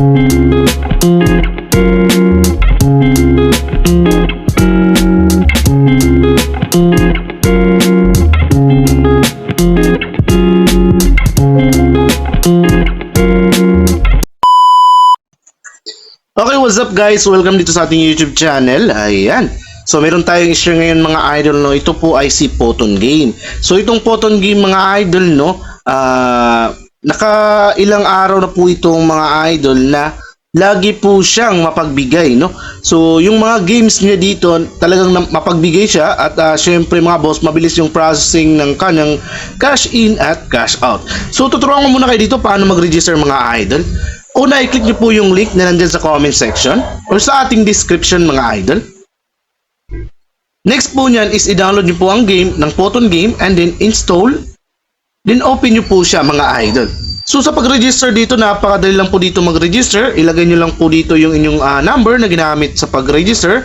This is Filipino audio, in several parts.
Okay, what's up guys? Welcome dito sa ating YouTube channel. Ayan. So meron tayong i-share ngayon mga idol, no. Ito po ay si Photon Game. So itong Photon Game mga idol, no, naka ilang araw na po itong mga idol na lagi po siyang mapagbigay, no. So yung mga games niya dito talagang mapagbigay siya at syempre mga boss, mabilis yung processing ng kanyang cash in at cash out. So tuturuan ko muna kayo dito paano mag-register mga idol. Una, i-click nyo po yung link na nandyan sa comment section or sa ating description mga idol. Next po nyan is i-download nyo po ang game ng Photon Game and then install. Then open nyo po siya mga idol. So sa pag-register dito, napakadali lang po dito mag-register. Ilagay nyo lang po dito yung inyong number na ginamit sa pag-register.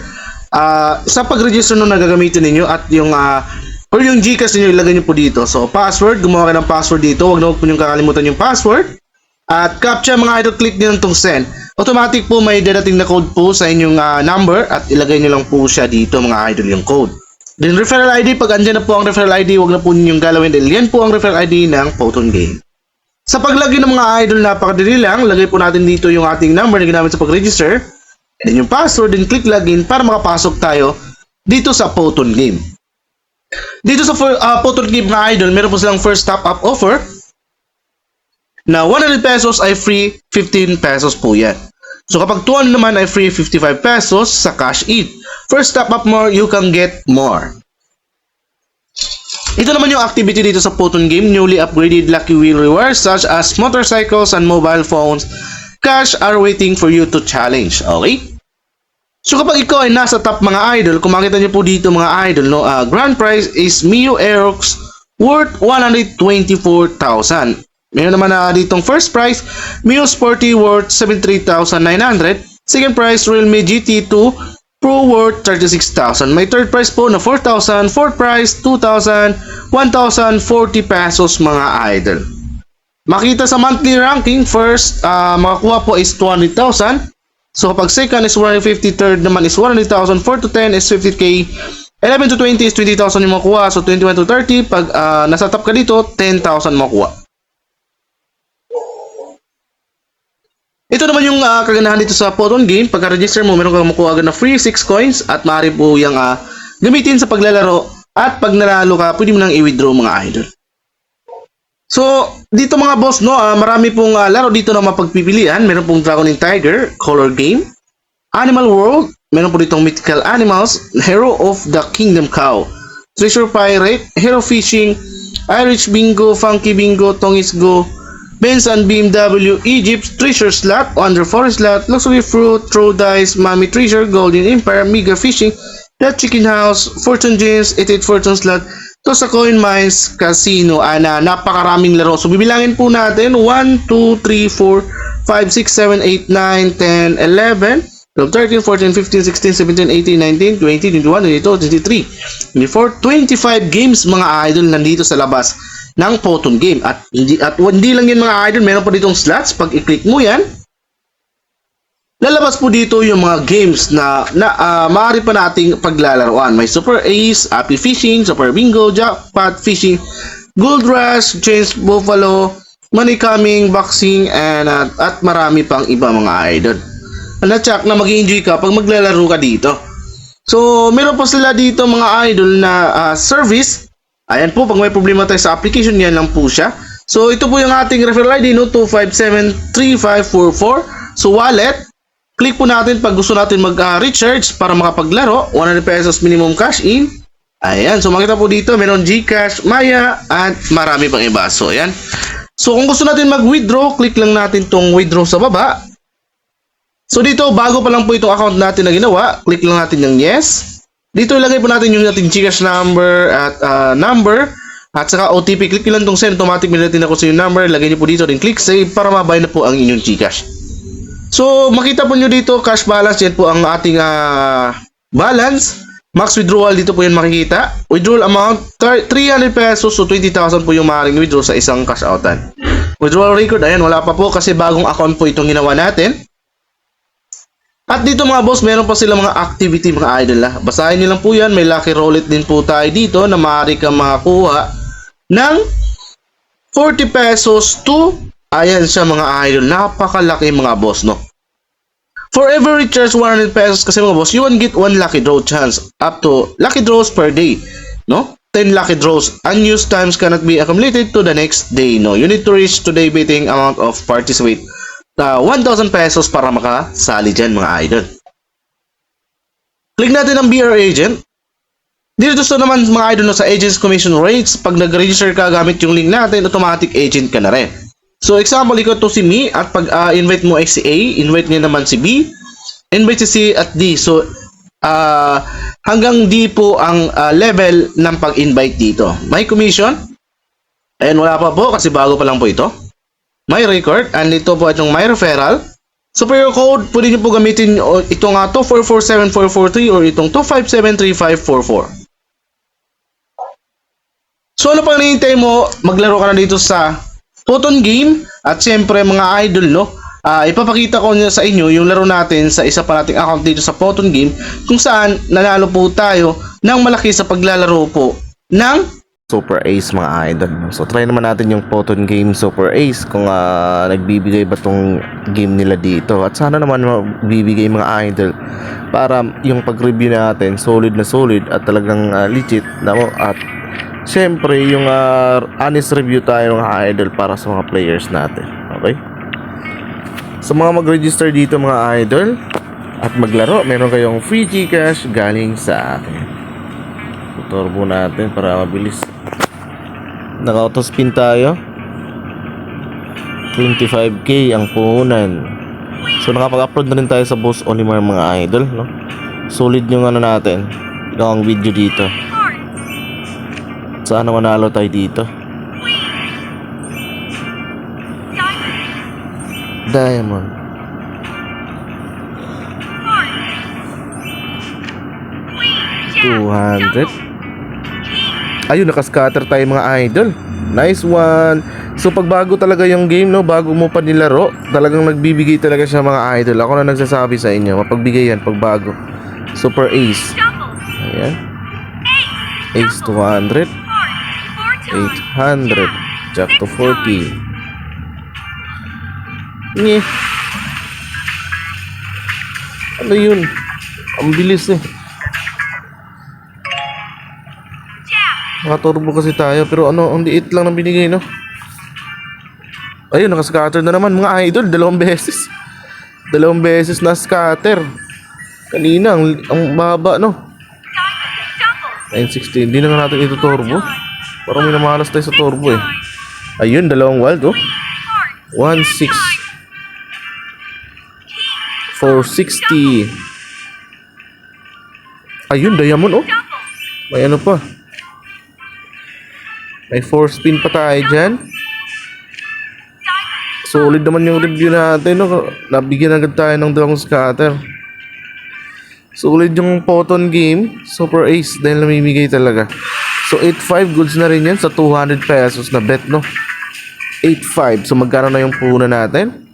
Sa pag-register nung nagagamitin ninyo at yung or yung Gcash niyo ilagay nyo po dito. So password, gumawa kayo ng password dito. Huwag na po nyo kakalimutan yung password. At captcha mga idol, click nyo itong send. Automatic po may dadating na code po sa inyong number at ilagay nyo lang po siya dito mga idol yung code. Then referral ID, pag andyan na po ang referral ID, huwag na po ninyong galawin dahil yan po ang referral ID ng Photon Game. Sa paglagay ng mga idol, napakadali lang. Lagay po natin dito yung ating number na ginamit sa pag-register. Then yung password, then click login para makapasok tayo dito sa Photon Game. Dito sa Photon Game mga idol, meron po silang first top-up offer na 100 pesos ay free 15 pesos po yan. So kapag 200 naman ay free 55 pesos sa cash in. First top up more, you can get more. Ito naman yung activity dito sa Photon Game. Newly upgraded Lucky Wheel rewards such as motorcycles and mobile phones. Cash are waiting for you to challenge. Okay? So kapag ikaw ay nasa top mga idol, kung makita nyo po dito mga idol, no, grand prize is Mio Aerox worth 124,000. Meron naman na ditong first prize, Mio Sporty worth 73,900. Second prize, Realme GT2 Pro worth 36,000. May third prize po na 4,000. Fourth prize, 2,000. 1,040 pesos mga idol. Makita sa monthly ranking, first, makakuha po is 200,000. So kapag second is 150, third naman is 100,000. 4 to 10 is 50k. 11 to 20 is 20,000 yung makuha. So 21 to 30, pag nasa top ka dito, 10,000 makuha. Ito naman yung kaganahan dito sa Photon Game. Pagka-register mo, meron kang makuha agad na free 6 coins at maaari po yung gamitin sa paglalaro. At pag nalalo ka, pwede mo nang i-withdraw mga idol. So, dito mga boss, no, marami pong laro dito na mapagpipilian. Meron pong Dragon and Tiger, Color Game, Animal World, meron po ditong Mythical Animals, Hero of the Kingdom Cow, Treasure Pirate, Hero Fishing, Irish Bingo, Funky Bingo, Tongis Go, Benz and BMW, Egypt, Treasure Slot, Wonder Forest Slot, Luxury Fruit, Throw Dice, Mommy Treasure, Golden Empire, Mega Fishing, The Chicken House, Fortune Gems, 88 Fortune Slot, to sa Coin Mines, Casino, napakaraming laro. So bibilangin po natin, 1, 2, 3, 4, 5, 6, 7, 8, 9, 10, 11, 12, 13, 14, 15, 16, 17, 18, 19, 20, 21, 22, 23, 24, 25 games mga idol nandito sa labas ng Photon Game. At hindi lang yan mga idol, meron pa ditong slots. Pag i-click mo yan, lalabas po dito yung mga games na maaari pa nating paglalaroan. May Super Ace, Happy Fishing, Super Bingo, Jackpot Fishing, Gold Rush, Change Buffalo, Money Coming, Boxing, at marami pang iba mga idol. Na-check na mag-enjoy ka pag maglalaro ka dito. So meron pa sila dito mga idol na service. Ayan po, pag may problema tayo sa application, yan lang po siya. So ito po yung ating referral ID, no, 2573544. So wallet, click po natin pag gusto natin mag-recharge para makapaglaro. 100 pesos minimum cash in. Ayan, so makita po dito, meron Gcash, Maya, at marami pang iba. So ayan. So kung gusto natin mag-withdraw, click lang natin tong withdraw sa baba. So dito, bago pa lang po itong account natin na ginawa, click lang natin yung yes. Dito ilagay po natin yung ating Gcash number at saka OTP. Click nyo lang itong send, automatic minatin ako sa yung number. Lagay nyo po dito, then click save para mabay na po ang inyong Gcash. So makita po nyo dito, cash balance, yan po ang ating balance. Max withdrawal, dito po yan makikita. Withdrawal amount, 300 pesos, so 20,000 po yung maaaring withdraw sa isang cash outan. Withdrawal record, ayan, wala pa po kasi bagong account po itong ginawa natin. At dito mga boss, meron pa sila mga activity mga idol ha. Basahin niyo lang po yan, may lucky roulette din po tayo dito na maaari kang makakuha ng 40 pesos to, ayan siya mga idol, napakalaki mga boss no. For every recharge 100 pesos kasi mga boss, you will get 1 lucky draw chance up to lucky draws per day, no? 10 lucky draws. Unused times cannot be accumulated to the next day, no? You need to reach today betting amount of participate 1,000 pesos para makasali dyan mga idol. Click natin ang BR Agent. Dito sa naman mga idol no, sa Agents Commission Rates, pag nag-register ka gamit yung link natin, automatic agent ka na rin. So example, ikaw to si Me at pag invite mo ay si A, invite niya naman si B, invite si C at D. So hanggang D po ang level ng pag-invite dito. May commission? Ayan, wala pa po kasi bago pa lang po ito. May record, and ito po itong my referral. So for your code, pwede nyo po gamitin itong 2447443 or itong 2573544. So ano pang hinihintay mo? Maglaro ka na dito sa Photon Game. At syempre mga idol no, ipapakita ko nyo sa inyo yung laro natin sa isa pa nating account dito sa Photon Game, kung saan nanalo po tayo ng malaki sa paglalaro po ng Super Ace mga idol. So try naman natin yung Photon Game Super Ace kung nagbibigay ba tong game nila dito. At sana naman magbibigay mga idol para yung pag-review natin solid na solid at talagang legit na mo. At syempre yung honest review tayo mga idol para sa mga players natin. Okay? Sa mga mag-register dito mga idol at maglaro, meron kayong free Gcash galing sa akin. Turbo natin para mabilis. Naka-auto-spin tayo. 25k ang puhunan. So nakapag-upload na rin tayo sa Boss Olimar mga idol no? Solid yung ano natin, yung video dito. Sana manalo tayo dito. Diamond. $200. Ayun, nakascatter tayo mga idol. Nice one. So pag bago talaga yung game no, bago mo pa nilaro, talagang nagbibigay talaga siya mga idol. Ako na nagsasabi sa inyo, mapagbigay yan pag bago. Super Ace. Ayan. Ace 200. 800. Jack to 40. Nye. Ano yun? Ang bilis eh. Naka-turbo kasi tayo pero ano, ang liit lang ng binigay no. Ayun, naka-scatter na naman mga idol, dalawang beses na scatter. Kanina ang baba no. 960, hindi na nga natin ito turbo. Parang may namalas tayo sa turbo eh. Ayun, dalawang wild oh. 16 460. Ayun, diamond oh. May ano pa. May 4 spin pa tayo dyan. Solid naman yung review natin no? Nabigyan agad tayo ng dalawang scatter. Solid yung Photon Game Super Ace dahil namimigay talaga. So 8.5 goods na rin yan sa 200 pesos na bet no. 8.5. So magkano na yung puhunan natin?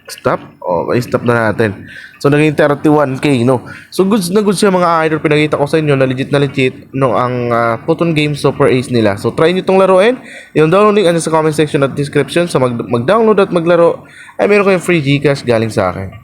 Stop. Okay, stop na natin. So naging 31k no. So goods na goods yung mga idol. Pinakita ko sa inyo na legit no ang Photon Game Super Ace nila. So try nyo itong laruin. Yung download link sa comment section at description. So mag-download at maglaro ay meron kayong free Gcash galing sa akin.